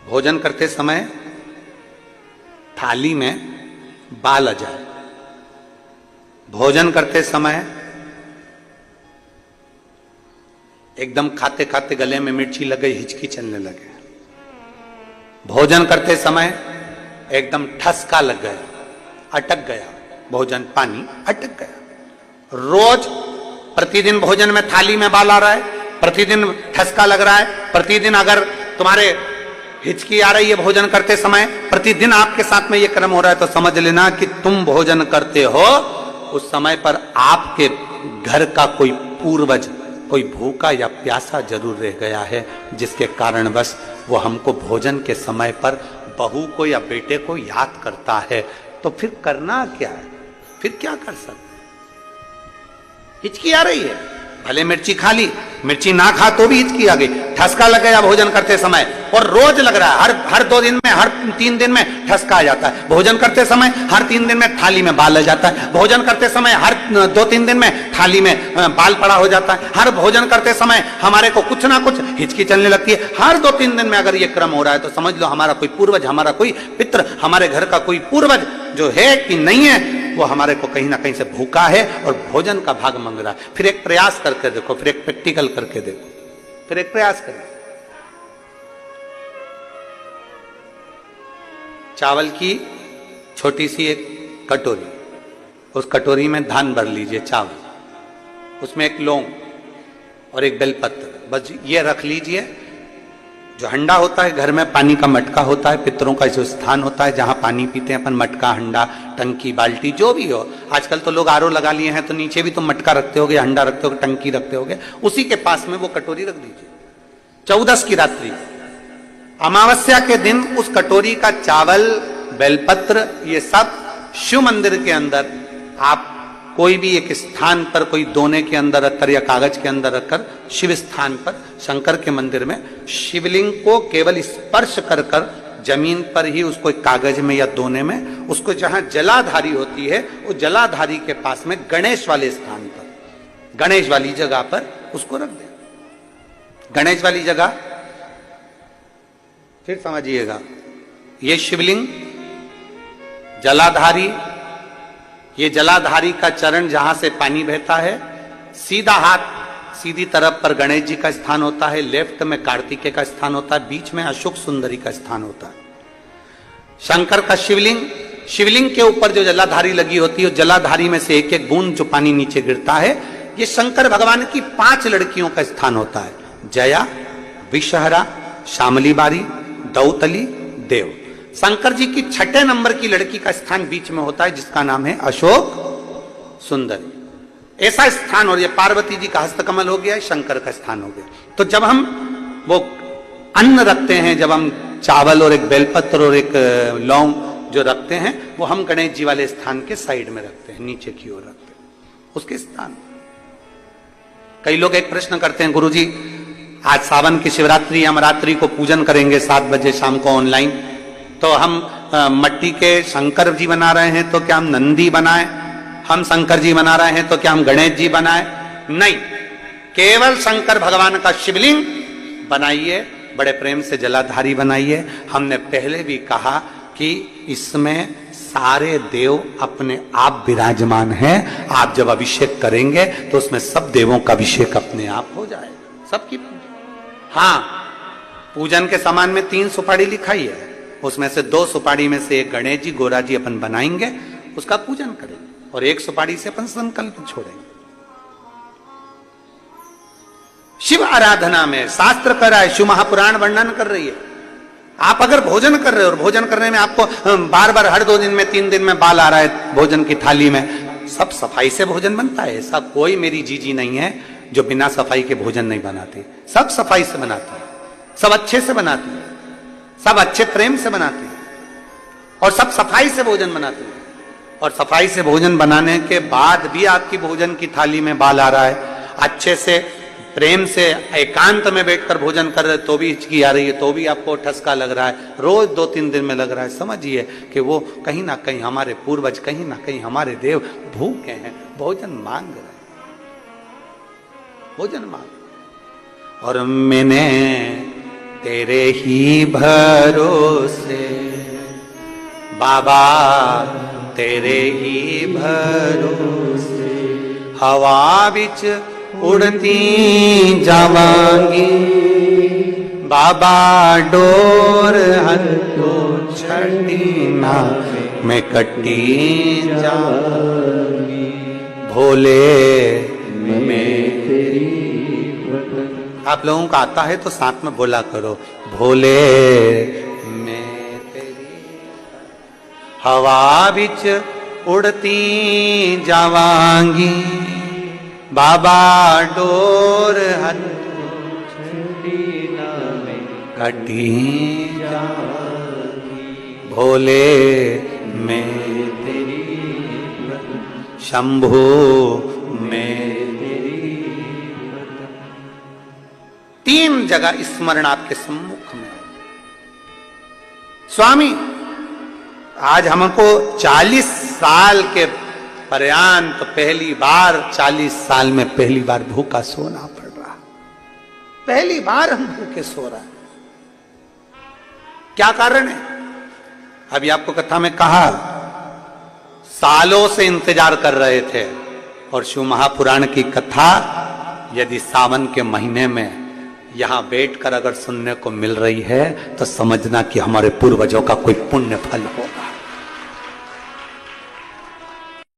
भोजन करते समय थाली में बाल आ जाए, भोजन करते समय एकदम खाते खाते गले में मिर्ची लग गई, हिचकी चलने लगे, भोजन करते समय एकदम ठसका लग गया, अटक गया भोजन, पानी अटक गया। रोज प्रतिदिन भोजन में थाली में बाल आ रहा है, प्रतिदिन ठसका लग रहा है, प्रतिदिन अगर तुम्हारे हिचकी आ रही है भोजन करते समय, प्रतिदिन आपके साथ में ये क्रम हो रहा है, तो समझ लेना कि तुम भोजन करते हो उस समय पर आपके घर का कोई पूर्वज कोई भूखा या प्यासा जरूर रह गया है, जिसके कारणवश वो हमको भोजन के समय पर बहू को या बेटे को याद करता है। तो फिर करना क्या है, फिर क्या कर सकते? हिचकी आ रही है, भले मिर्ची खा ली, मिर्ची ना खा तो भी हिचकी आ गई, ठसका लग गया भोजन करते समय, और रोज लग रहा है, हर 2 दिन में, हर 3 दिन में ठसका आ जाता है। भोजन करते समय हर 3 दिन में थाली में बाल आ जाता है, भोजन करते समय हर 2-3 दिन में थाली में बाल पड़ा हो जाता है, हर भोजन करते समय हमारे को कुछ ना कुछ हिचकी चलने लगती है। हर 2-3 दिन में अगर ये क्रम हो रहा है तो समझ लो हमारा कोई पूर्वज, हमारा कोई पित्र, हमारे घर का कोई पूर्वज जो है कि नहीं है, वो हमारे को कहीं ना कहीं से भूखा है और भोजन का भाग मांग रहा है। फिर एक प्रयास करके देखो, फिर एक प्रैक्टिकल करके देखो, फिर एक प्रयास करो। चावल की छोटी सी एक कटोरी, उस कटोरी में धान भर लीजिए चावल, उसमें एक लौंग और एक बेलपत्र, बस ये रख लीजिए। जो हंडा होता है घर में, पानी का मटका होता है, पितरों का जो स्थान होता है जहां पानी पीते हैं अपन, मटका, हंडा, टंकी, बाल्टी, जो भी हो। आजकल तो लोग आरओ लगा लिए हैं, तो नीचे भी तुम मटका रखते होगे, हंडा रखते होगे, टंकी रखते होगे, उसी के पास में वो कटोरी रख दीजिए। 14 की रात्रि, अमावस्या के दिन उस कटोरी का चावल, बेलपत्र, ये सब शिव मंदिर के अंदर आप कोई भी एक स्थान पर, कोई दोने के अंदर रखकर या कागज के अंदर रखकर, शिव स्थान पर, शंकर के मंदिर में शिवलिंग को केवल स्पर्श कर कर जमीन पर ही उसको कागज में या दोने में, उसको जहां जलाधारी होती है वो जलाधारी के पास में गणेश वाले स्थान पर, गणेश वाली जगह पर उसको रख दे। गणेश वाली जगह फिर समझिएगा, ये शिवलिंग जलाधारी, ये जलाधारी का चरण जहां से पानी बहता है, सीधा हाथ सीधी तरफ पर गणेश जी का स्थान होता है, लेफ्ट में कार्तिकेय का स्थान होता है, बीच में अशोक सुंदरी का स्थान होता है। शंकर का शिवलिंग, शिवलिंग के ऊपर जो जलाधारी लगी होती है, जलाधारी में से एक एक बूंद जो पानी नीचे गिरता है, ये शंकर भगवान की 5 लड़कियों का स्थान होता है, जया, विषहरा, शामली बारी, दौतली, देव। शंकर जी की 6ठे नंबर की लड़की का स्थान बीच में होता है, जिसका नाम है अशोक सुंदरी। ऐसा स्थान, और ये पार्वती जी का हस्तकमल हो गया, शंकर का स्थान हो गया। तो जब हम वो अन्न रखते हैं, जब हम चावल और एक बेलपत्र और एक लौंग जो रखते हैं, वो हम गणेश जी वाले स्थान के साइड में रखते हैं, नीचे की ओर रखते हैं उसके स्थान। कई लोग एक प्रश्न करते हैं, गुरुजी आज सावन की शिवरात्रि, हम रात्रि को पूजन करेंगे 7 बजे शाम को ऑनलाइन, तो हम मट्टी के शंकर जी बना रहे हैं, तो क्या हम नंदी बनाएं? हम शंकर जी बना रहे हैं तो क्या हम गणेश जी बनाएं? नहीं, केवल शंकर भगवान का शिवलिंग बनाइए, बड़े प्रेम से जलाधारी बनाइए। हमने पहले भी कहा कि इसमें सारे देव अपने आप विराजमान हैं। आप जब अभिषेक करेंगे तो उसमें सब देवों का अभिषेक अपने आप हो जाएगा, सबकी। हाँ, पूजन के सामान में 3 सुपारी लिखाई है, उसमें से 2 सुपारी में से एक गणेश जी, गोरा जी अपन बनाएंगे, उसका पूजन करेंगे, और 1 सुपारी से अपन संकल्प छोड़ेंगे। शिव आराधना में शास्त्र कर रहा है, शिव महापुराण वर्णन कर रही है। आप अगर भोजन कर रहे हो और भोजन करने में आपको बार बार हर 2 दिन में 3 दिन में बाल आ रहा है भोजन की थाली में, सब सफाई से भोजन बनता है। ऐसा कोई मेरी जीजी नहीं है जो बिना सफाई के भोजन नहीं बनाती, सब सफाई से बनाती है, सब अच्छे से बनाती है, सब अच्छे प्रेम से बनाती है, और सब सफाई से भोजन बनाती है। और सफाई से भोजन बनाने के बाद भी आपकी भोजन की थाली में बाल आ रहा है, अच्छे से प्रेम से एकांत में बैठकर भोजन कर रहे, तो भी हिचकी आ रही है, तो भी आपको ठसका लग रहा है, रोज 2-3 दिन में लग रहा है, समझिए कि वो कहीं ना कहीं हमारे पूर्वज, कहीं ना कहीं हमारे देव भूखे हैं, भोजन मांग रहे हैं, भोजन मांग। और मैंने तेरे ही भरोसे बाबा, तेरे ही भरोसे हवा बिच उड़ती जावांगी बाबा, डोर हथो छड़ी ना मैं कटी जाऊंगी भोले मैं तेरी। आप लोगों का आता है तो साथ में बोला करो, भोले मैं तेरी हवा बिच उड़ती जावांगी बाबा, डोर हथो छड़ी ना मैं कटी जाऊंगी भोले मैं तेरी शंभू मैं तेरी। तीन जगह स्मरण आपके सम्मुख में। स्वामी आज हमको 40 साल के पर्यंत पहली बार 40 साल में पहली बार भूखा सोना पड़ रहा, पहली बार हम भूखे सो रहे। क्या कारण है? अभी आपको कथा में कहा, सालों से इंतजार कर रहे थे। और शिव महापुराण की कथा यदि सावन के महीने में यहां बैठकर अगर सुनने को मिल रही है तो समझना कि हमारे पूर्वजों का कोई पुण्य फल होगा।